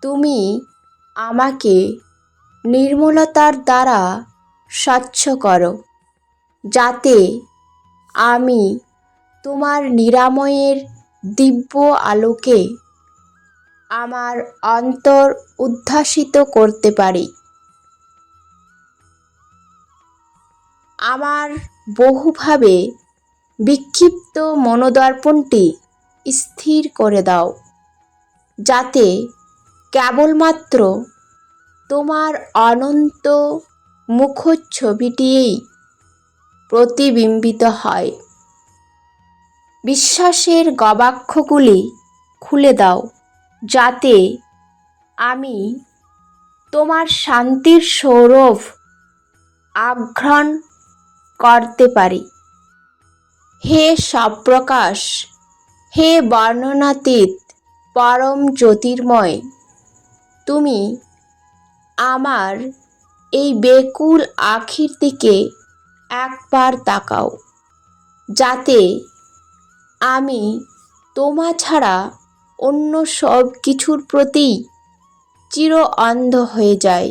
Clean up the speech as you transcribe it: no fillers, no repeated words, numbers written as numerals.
তুমি আমাকে নির্মলতার দ্বারা স্বচ্ছ করো, যাতে আমি তোমার নিরাময়ের দিব্য আলোকে আমার অন্তর উদ্ভাসিত করতে পারি। আমার বহুভাবে বিক্ষিপ্ত মনোদর্পণটি স্থির করে দাও, যাতে কেবলমাত্র তোমার অনন্ত মুখচ্ছবিটিই প্রতিবিম্বিত হয়। বিশ্বাসের গবাক্ষগুলি খুলে দাও, যাতে আমি তোমার শান্তির সৌরভ আঘ্রাণ করতে পারি। হে সপ্রকাশ, হে বর্ণনাতীত পরম জ্যোতির্ময়, তুমি আমার এই বেকুল আখির দিকে একবার তাকাও, যাতে আমি তোমা ছাড়া অন্য সব কিছুর প্রতি চির অন্ধ হয়ে যাই।